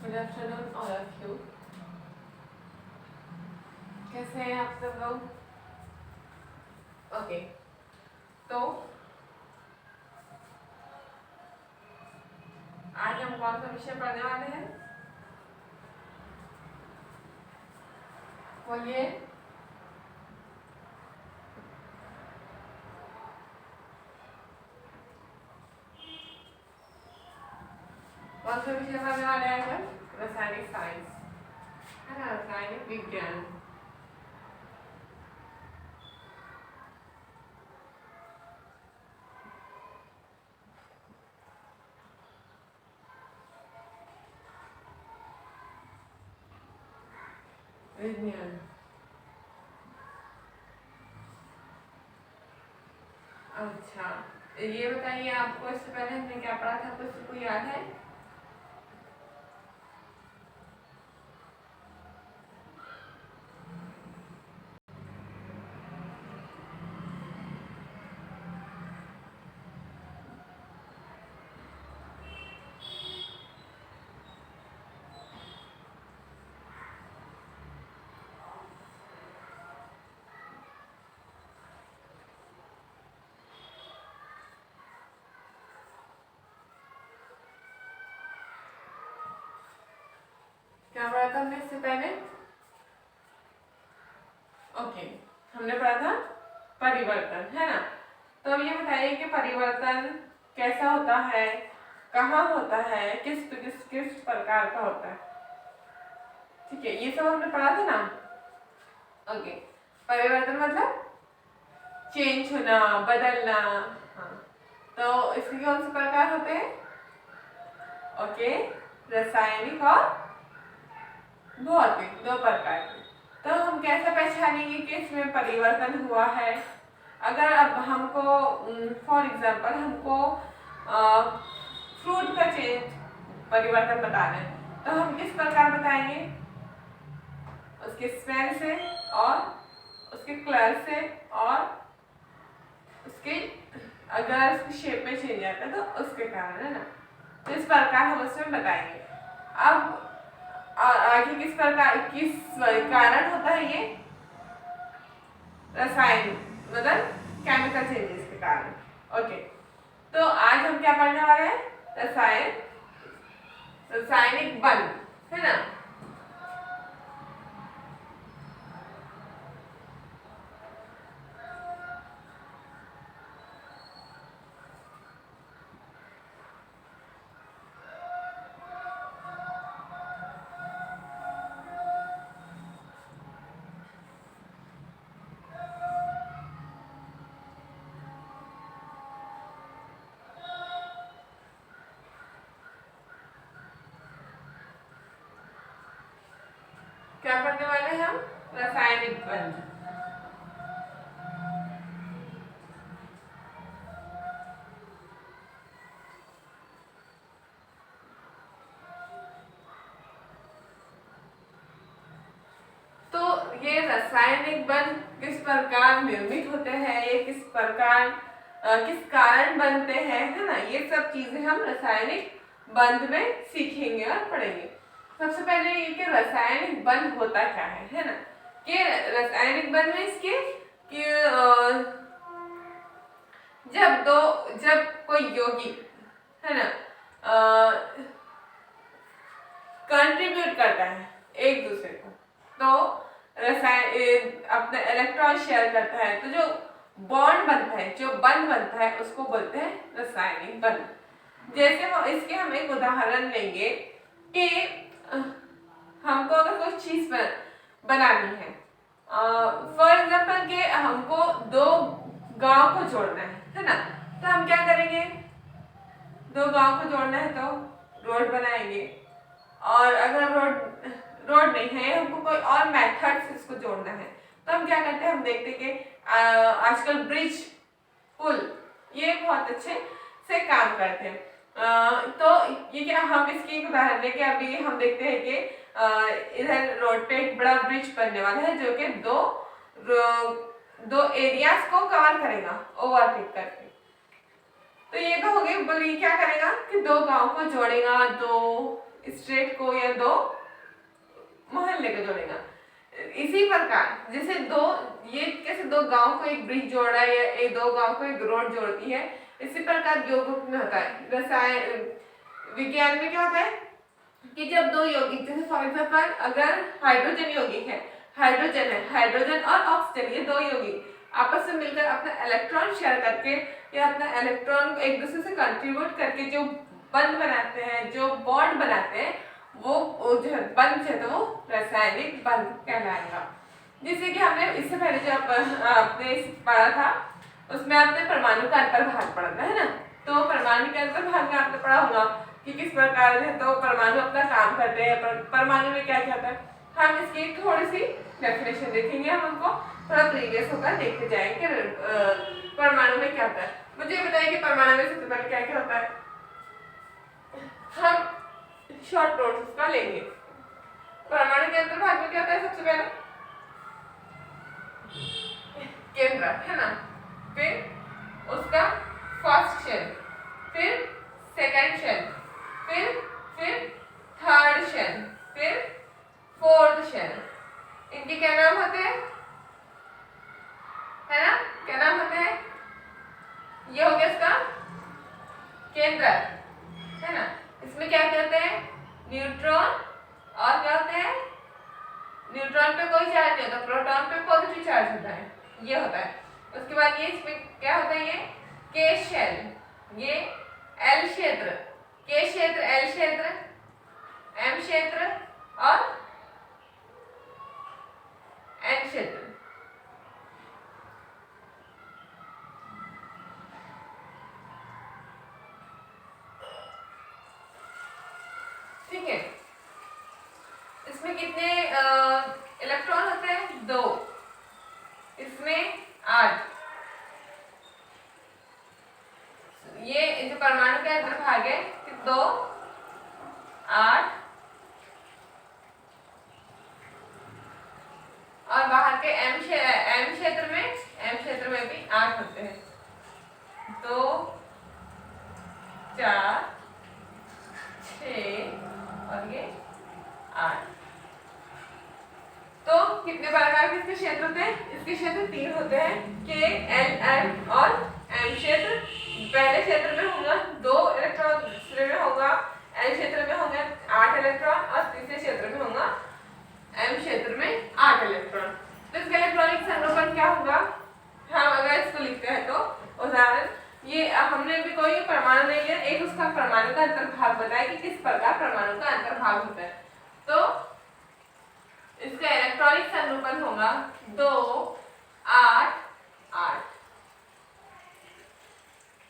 Good afternoon all of you. कैसे हैं आप सब लोग? ओके, तो आज हम कौन सा विषय पढ़ने वाले हैं? बोलिए। कौन सा विषय पढ़ने वाले हैं आज हम? रासायनिक साइंस, है ना, रासायनिक विज्ञान। विज्ञान। अच्छा, ये बताइए, आपको इससे पहले हमने क्या पढ़ा था, कुछ को याद है? क्या पढ़ा था हमने इससे पहले? ओके, हमने पढ़ा था परिवर्तन, है ना। तो अब ये बताइए कि परिवर्तन कैसा होता है, कहाँ होता है, किस किस किस प्रकार का होता है। ठीक है, ये सब हमने पढ़ा था ना। ओके, परिवर्तन मतलब चेंज होना, बदलना। हाँ, तो इसके कौन से प्रकार होते हैं? ओके, रासायनिक और भौतिक, दो प्रकार के। तो हम कैसे पहचानेंगे कि इसमें परिवर्तन हुआ है? अगर अब हमको फॉर एग्जांपल हमको फ्रूट का चेंज परिवर्तन बताना है, तो हम किस प्रकार बताएंगे? उसके स्मेल से, और उसके कलर से, और उसके अगर उसकी शेप में चेंज आता है तो उसके कारण, है ना। तो इस प्रकार हम उसमें बताएंगे। अब आगे किस प्रकार, किस कारण होता है ये? रसायन मतलब केमिकल चेंजेस के कारण। ओके, तो आज हम क्या पढ़ने वाले हैं? रासायनिक बंध, है ना। क्या पढ़ने वाले हैं हम? रासायनिक बंध। तो ये रासायनिक बंध किस प्रकार निर्मित होते हैं, ये किस प्रकार किस कारण बनते हैं, है ना, ये सब चीजें हम रासायनिक बंध में सीखेंगे और पढ़ेंगे। सबसे पहले ये कि रासायनिक बंध होता क्या है ना। कि रासायनिक बंध में इसके कि जब कोई यौगिक, है ना, कंट्रीब्यूट करता है एक दूसरे को, तो रसायन अपने इलेक्ट्रॉन शेयर करता है, तो जो बॉन्ड बनता है, जो बंध बनता है, उसको बोलते हैं रासायनिक बंध। जैसे इसके हम एक उदाहरण लेंगे कि हमको अगर कोई चीज बनानी है, फॉर एग्जाम्पल कि हमको दो गांव को जोड़ना है ना, तो हम क्या करेंगे? दो गांव को जोड़ना है तो रोड बनाएंगे, और अगर रोड नहीं है, हमको कोई और मेथड से इसको जोड़ना है, तो हम क्या करते हैं? हम देखते हैं कि आजकल ब्रिज, पुल, ये बहुत अच्छे से काम करते हैं। तो ये क्या, हम इसकी एक उदाहरण लेके अभी हम देखते हैं कि इधर रोड पे एक बड़ा ब्रिज बनने वाला है, जो कि दो एरियाज को कवर करेगा ओवरटेक करके। तो ये तो हो गई, बोलिए क्या करेगा कि दो गांव को जोड़ेगा, दो स्टेट को या दो मोहल्ले को जोड़ेगा। इसी प्रकार जैसे दो, ये कैसे दो गांव को एक ब्रिज जोड़ रहा है या एक दो गांव को एक रोड जोड़ती है, इसी प्रकार यौगिक में होता है। रसायन विज्ञान में क्या होता है कि जब दो यौगिक, जैसे फॉर एग्जाम्पल अगर हाइड्रोजन यौगिक है, हाइड्रोजन और ऑक्सीजन, ये दो यौगिक आपस में मिलकर अपना इलेक्ट्रॉन शेयर करके या अपना इलेक्ट्रॉन को एक दूसरे से कंट्रीब्यूट करके जो बंध बनाते हैं, जो बॉन्ड बनाते हैं, वो जो है बंध है तो वो रासायनिक बंध कहलाएगा। जैसे कि हमने इससे पहले जो आपने पढ़ा था उसमें आपने परमाणु का अंतर्भाग पढ़ा था, है ना। तो परमाणु के अंतर्भाग में आपने पढ़ा होगा कि किस प्रकार है तो परमाणु अपना काम करते हैं, परमाणु में क्या क्या होता है। हम इसकी थोड़ी सी डेफिनेशन देखेंगे, हम उनको थोड़ा प्रीवियस होकर देखते जाएंगे परमाणु में क्या होता है। मुझे बताइए कि परमाणु में सबसे पहले क्या क्या होता है। हम शॉर्ट नोट्स का लेंगे। परमाणु के अंतर्भाग में क्या होता है, सबसे पहले केंद्र, है ना, फिर उसका फर्स्ट शेल, फिर सेकंड शेल, फिर थर्ड शेल, फिर फोर्थ शेल। इनके क्या नाम होते हैं, है ना, क्या नाम होते हैं। ये हो गया इसका केंद्र, है ना। इसमें क्या कहते हैं, न्यूट्रॉन, और क्या होते हैं, न्यूट्रॉन पे कोई चार्ज नहीं होता, प्रोटॉन पे पॉजिटिव चार्ज होता है, ये होता है। उसके बाद ये इसमें क्या होता है, ये के शेल, ये एल क्षेत्र, के क्षेत्र, एल क्षेत्र, एम क्षेत्र और एन क्षेत्र। ठीक है, इसमें कितने इलेक्ट्रॉन होते हैं, 2, इसमें 8। ये जो परमाणु का अंतर्भाग है 2, 8 और बाहर के एम क्षेत्र में भी 8 होते हैं, 2, 4, 6 और ये 8। तो कितने प्रकार के इसके क्षेत्र होते हैं, इसके क्षेत्र 3 होते हैं, के, एल, एम और एम क्षेत्र। पहले क्षेत्र में होगा 2 इलेक्ट्रॉन, दूसरे में होगा एल क्षेत्र में होंगे 8 इलेक्ट्रॉन और तीसरे क्षेत्र में होगा एम क्षेत्र में 8 इलेक्ट्रॉन। तो इसका इलेक्ट्रॉनिक संरूपण क्या होगा, हम अगर इसको लिखते हैं तो उदाहरण, ये हमने भी कोई परमाणु नहीं लिया, एक उसका परमाणु का अंतर्भाग बताया कि किस प्रकार परमाणु का अंतर्भाग होता है। तो इसका इलेक्ट्रॉनिक संरूपण होगा 2, 8, 8।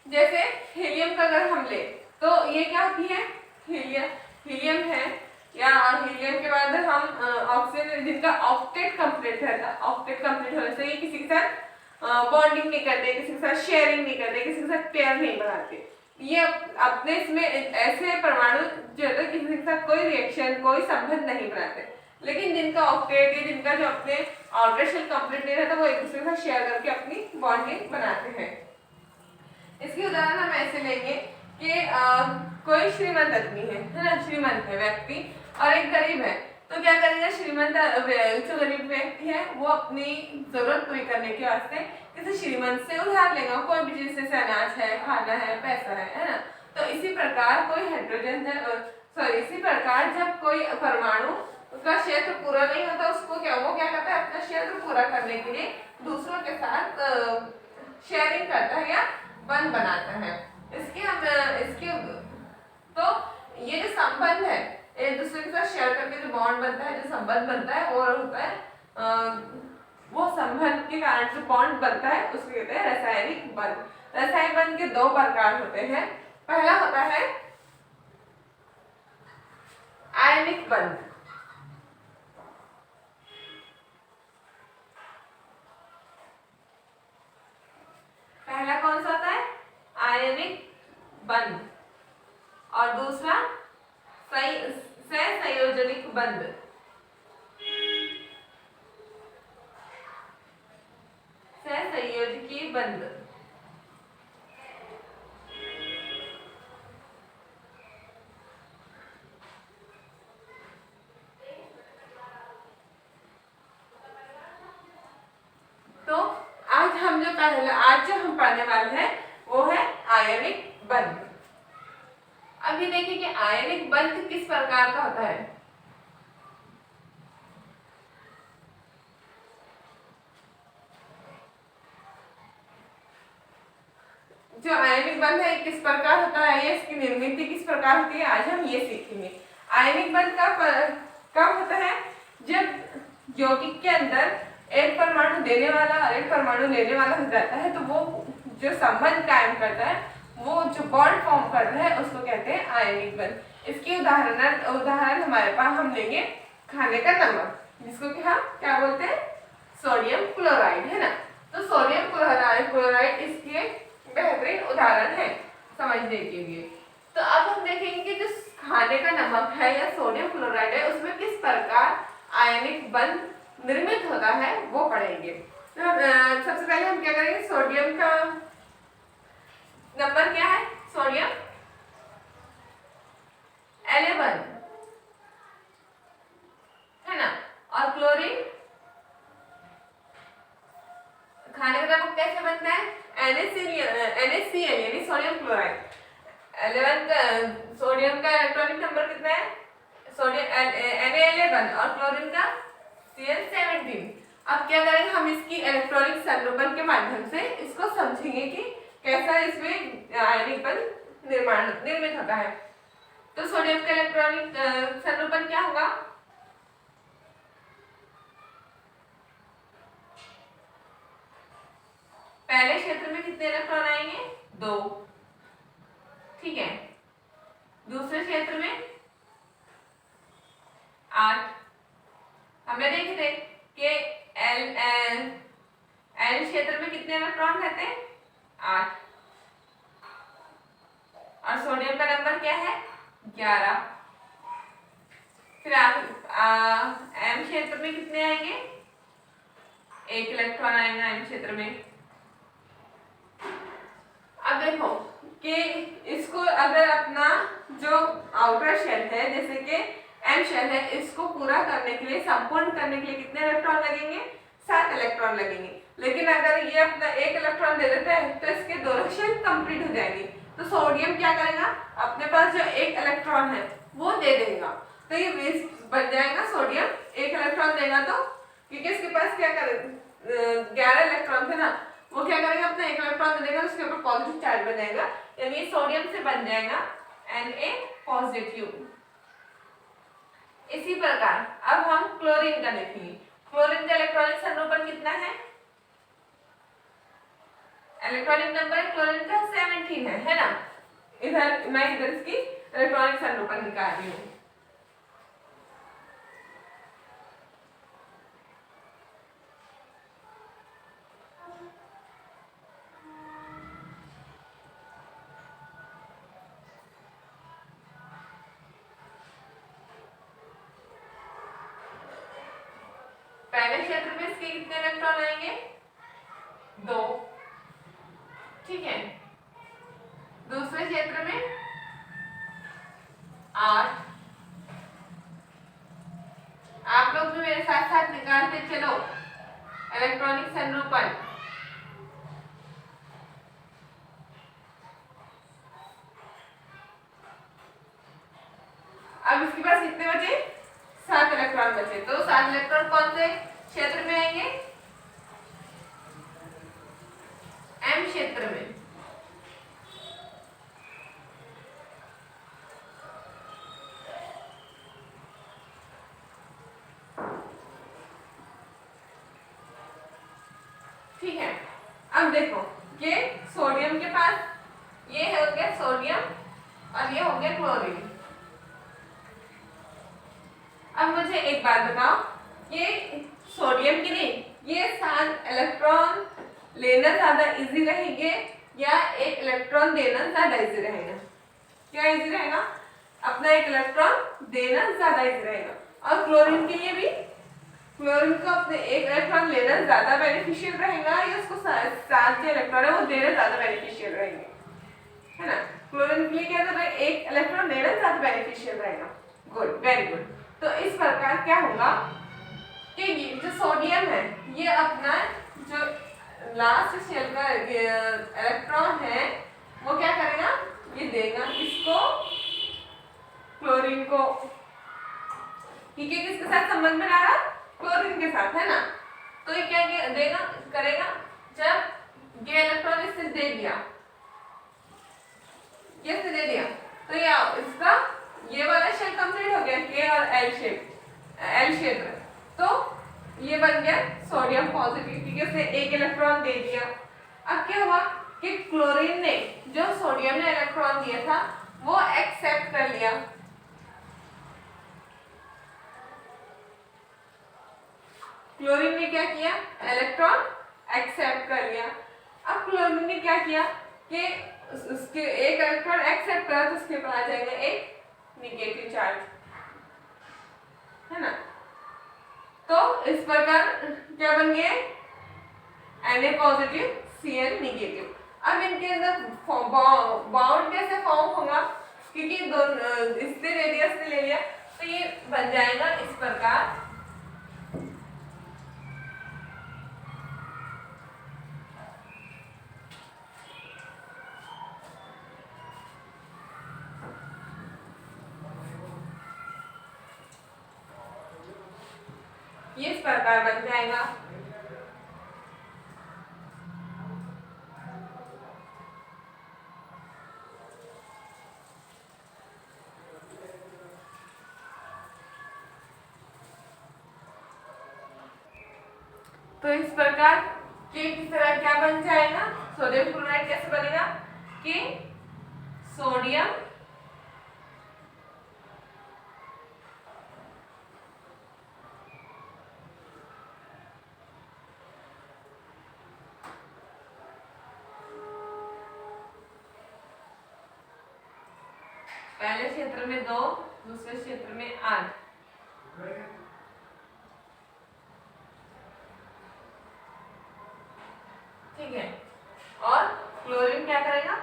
जैसे हीलियम का अगर हम ले तो ये क्या होती है, हीलियम है, या हीलियम के बाद हम ऑक्सीजन, जिनका ऑक्टेट कंप्लीट रहता है, ऑक्टेट कंप्लीट होने से ये किसी के साथ बॉन्डिंग नहीं करते, किसी के साथ शेयरिंग नहीं करते, किसी के साथ पेयर नहीं बनाते। ये अपने इसमें ऐसे परमाणु जो है किसी के साथ कोई रिएक्शन, कोई संबंध नहीं बनाते। लेकिन जिनका ऑक्टेट या जिनका जो अपने आउटर शेल कंप्लीट नहीं रहता, वो एक दूसरे के साथ शेयर करके अपनी बॉन्डिंग बनाते हैं। इसकी उदाहरण हम ऐसे लेंगे कि कोई श्रीमंत आदमी है ना, श्रीमंत है व्यक्ति और एक गरीब है। तो क्या करेगा, श्रीमंत जो गरीब व्यक्ति है वो अपनी जरूरत पूरी करने के वास्ते किसी श्रीमंत से उधार लेगा, कोई भी चीज, जैसे अनाज है, खाना है, पैसा है ना। तो इसी प्रकार कोई इसी प्रकार जब कोई परमाणु का क्षेत्र पूरा नहीं होता, उसको वो क्या करता है, अपना क्षेत्र पूरा करने के लिए दूसरों के साथ शेयरिंग करता है या बंध बनाता है। इसके तो ये जो संबंध है, एक दूसरे के साथ शेयर करके जो बॉन्ड बनता है, जो संबंध बनता है, और होता है वो संबंध के कारण जो बॉन्ड बनता है उसको कहते हैं रासायनिक बंध। रासायनिक बंध के 2 प्रकार होते हैं। पहला होता है आयनिक बंध। पहला कौन सा होता है, आयनिक बंध, और दूसरा सहसंयोजनिक बंध। सहसंयोजकी बंध। आज जो हम पढ़ने वाले हैं वो है आयनिक बंध। अभी देखिए कि आयनिक बंध किस प्रकार का होता है। जो आयनिक बंध है किस प्रकार होता है, ये इसकी निर्मित किस प्रकार होती है, आज हम ये सीखेंगे। आयनिक बंध कब होता है, जब यौगिक के अंदर एक परमाणु देने वाला और एक परमाणु लेने वाला हो जाता है, तो वो जो संबंध कायम करता है, वो जो बॉन्ड फॉर्म करता है, उसको कहते हैं आयनिक बंध। इसकी उदाहरण हमारे पास हम लेंगे खाने का नमक, जिसको कि हम क्या बोलते हैं, सोडियम क्लोराइड, है ना। तो सोडियम क्लोराइड इसकी एक बेहतरीन उदाहरण है समझने के लिए। तो अब हम देखेंगे कि जो खाने का नमक है या सोडियम क्लोराइड है, उसमें किस प्रकार आयनिक बंध निर्मित होता है वो पढ़ेंगे। तो सबसे पहले हम क्या करेंगे, सोडियम का नंबर क्या है, सोडियम 11 है ना। और क्लोरीन, खाने का नमक कैसे बनता है, NaCl यानी सोडियम क्लोराइड। 11 का सोडियम का इलेक्ट्रॉनिक नंबर कितना है, सोडियम Na11 और क्लोरीन का Cl17। अब क्या करेंगे, हम इसकी इलेक्ट्रॉनिक संरूपण के माध्यम से इसको समझेंगे कि कैसा इसमें आयनिक बंध निर्मित होता है। तो सोडियम का इलेक्ट्रॉनिक संरूपण क्या होगा, पहले क्षेत्र में कितने इलेक्ट्रॉन आएंगे, 2, ठीक है। दूसरे क्षेत्र में 8। हमने देखे थे कि एल क्षेत्र में कितने इलेक्ट्रॉन रहते हैं, 8। और सोडियम का नंबर क्या है, 11। फिर आप एम क्षेत्र में कितने आएंगे, 1 इलेक्ट्रॉन आएगा एम क्षेत्र में। अब देखो कि इसको अगर अपना जो आउटर शेल है, जैसे कि एम शेल है, इसको पूरा करने के लिए, संपूर्ण करने के लिए कितने इलेक्ट्रॉन लगेंगे, 7 इलेक्ट्रॉन लगेंगे। लेकिन अगर ये अपना 1 इलेक्ट्रॉन दे देता है तो इसके दोनों शेल कंप्लीट हो जाएंगे। तो सोडियम क्या करेगा, अपने पास जो 1 इलेक्ट्रॉन है वो दे देगा, तो ये बेस बन जाएगा। सोडियम 1 इलेक्ट्रॉन देगा तो, क्योंकि इसके पास क्या करेगा, 11 इलेक्ट्रॉन थे ना, वो क्या करेगा, अपना 1 इलेक्ट्रॉन दे देगा, उसके ऊपर पॉजिटिव चार्ज बन जाएगा, यानी सोडियम से बन जाएगा Na पॉजिटिव। इसी प्रकार अब हम क्लोरीन का देखेंगे। क्लोरीन का इलेक्ट्रॉनिक संरूपण कितना है, इलेक्ट्रॉनिक नंबर क्लोरीन का 17 है ना। इधर मैं इसकी इलेक्ट्रॉनिक संरूपण निकाल रही हूँ। पहले क्षेत्र में इसके कितने इलेक्ट्रॉन आएंगे, 2, ठीक है। दूसरे क्षेत्र में 8। आप लोग भी मेरे साथ साथ निकालते चलो इलेक्ट्रॉनिक संरूपण। अब इसके पास कितने बचे, 7 इलेक्ट्रॉन बचे। तो 7 इलेक्ट्रॉन कौन से क्षेत्र में आएंगे, एम क्षेत्र में। ठीक है। अब देखो कि सोडियम के पास ये हो गया सोडियम और ये हो गया क्लोरीन। अब मुझे एक बात बताओ, ये सोडियम की नहीं, ये 7 इलेक्ट्रॉन लेना ज्यादा इजी रहेंगे या 1 इलेक्ट्रॉन देना ज्यादा इजी रहेगा, क्या इजी रहेगा, अपना 1 इलेक्ट्रॉन देना ज्यादा इजी रहेगा। और क्लोरीन के लिए भी, क्लोरीन को अपने 1 इलेक्ट्रॉन लेना ज्यादा बेनिफिशियल रहेगा या उसको 7 जो इलेक्ट्रॉन है वो देना ज्यादा बेनिफिशियल रहेंगे, है ना। क्लोरीन के लिए क्या करना है, 1 इलेक्ट्रॉन लेना ज्यादा बेनिफिशियल रहेगा। Good, very good. तो इस प्रकार क्या होगा कि जो सोडियम है ये अपना जो लास्ट शेल का इलेक्ट्रॉन है वो क्या करेगा, ये देगा इसको, क्लोरीन को, ठीक है, किसके साथ संबंध बना रहा, क्लोरीन के साथ, है ना। तो ये क्या देगा, करेगा, जब ये इलेक्ट्रॉन इससे दे दिया, ये से दे दिया, तो ये इसका ये वाला शेप कंप्लीट हो गया, के और एल शेप, एल क्षेत्र। तो ये बन गया सोडियम पॉजिटिव, ठीक है, इसने एक इलेक्ट्रॉन दे दिया। अब क्या हुआ कि क्लोरीन ने, जो सोडियम ने इलेक्ट्रॉन दिया था, वो एक्सेप्ट कर लिया। क्लोरीन ने क्या किया, इलेक्ट्रॉन एक्सेप्ट कर लिया। अब क्लोरीन ने क्या किया कि उसके एक इलेक्ट्रॉन एक्सेप्ट करा, तो उसके ऊपर आ जाएगा एक निगेटिव चार्ज, है ना। तो इस प्रकार क्या बन गया, Na पॉजिटिव Cl निगेटिव। अब इनके अंदर बाउंड कैसे फॉर्म होगा, क्योंकि दोनों इससे रेडियस ने ले लिया, तो ये बन जाएगा इस प्रकार, ये इस प्रकार बन जाएगा। तो इस प्रकार के की तरह क्या बन जाएगा, सोडियम क्लोराइड कैसे बनेगा कि सोडियम पहले क्षेत्र में 2, दूसरे क्षेत्र में 8, ठीक है। और क्लोरीन क्या करेगा,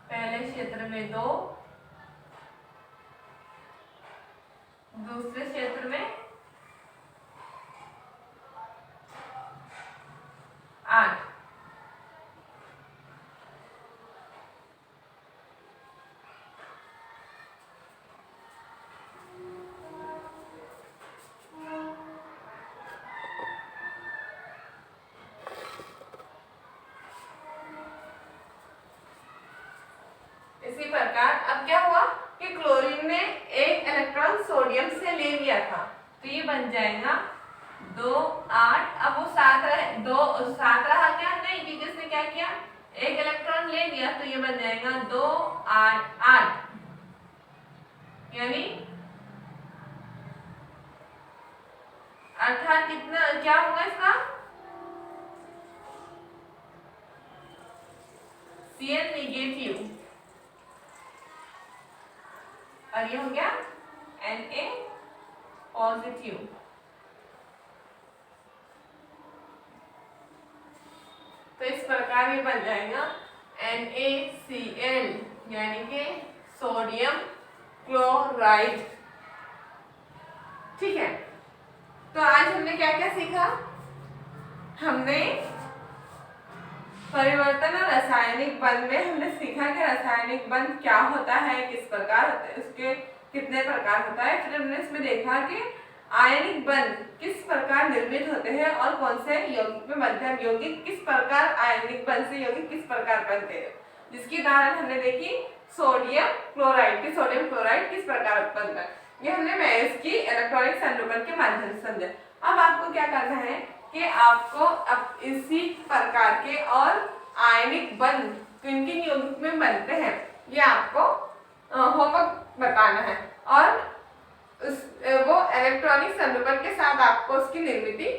पहले क्षेत्र में 2, दूसरे क्षेत्र में 8। इसी प्रकार अब क्या हुआ कि क्लोरीन ने एक इलेक्ट्रॉन सोडियम से ले लिया था, तो ये बन जाएगा 2 8। अब वो 7 रहे, 2 7 रहा क्या, नहीं, क्योंकि इसने क्या किया, एक इलेक्ट्रॉन ले लिया, तो ये बन जाएगा 2 8 8, यानी अर्थात कितना क्या होगा इसका, Cl निगेटिव, और ये हो गया Na पॉजिटिव। तो इस प्रकार ये बन जाएगा NaCl, यानी कि सोडियम क्लोराइड, ठीक है। तो आज हमने क्या क्या सीखा, हमने परिवर्तन और रासायनिक बंध में हमने सीखा कि रासायनिक बंध क्या होता है, किस प्रकार होता है, उसके कितने प्रकार होता है। फिर हमने इसमें देखा कि आयनिक बंध किस प्रकार निर्मित होते हैं और कौन से यौगिक में बनते हैं, यौगिक किस प्रकार आयनिक बंध से यौगिक किस प्रकार बनते हैं, जिसकी उदाहरण हमने देखी सोडियम क्लोराइड की, सोडियम क्लोराइड किस प्रकार उत्पन्न होता है, ये हमने मैस की इलेक्ट्रॉनिक संरूपण के माध्यम से समझा। अब आपको क्या करना है कि आपको अब इसी प्रकार के और आयनिक बंध किन किन यौगिक में बनते हैं, ये आपको होमवर्क बताना है, और वो इलेक्ट्रॉनिक संरूपण के साथ आपको उसकी निर्मिति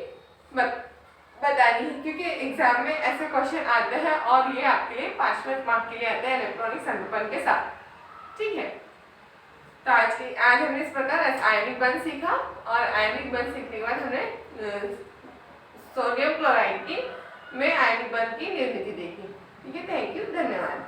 बतानी है, क्योंकि एग्जाम में ऐसे क्वेश्चन आते हैं और ये आपके लिए 5 मार्क के लिए आते हैं इलेक्ट्रॉनिक संरूपण के साथ, ठीक है। तो आज हमने इस प्रकार आयनिक बंध सीखा, और आयनिक बंध सीखने के बाद हमने सोडियम क्लोराइड की में आयनिक बंध की निर्मिति देखी, ठीक है। थैंक यू, धन्यवाद।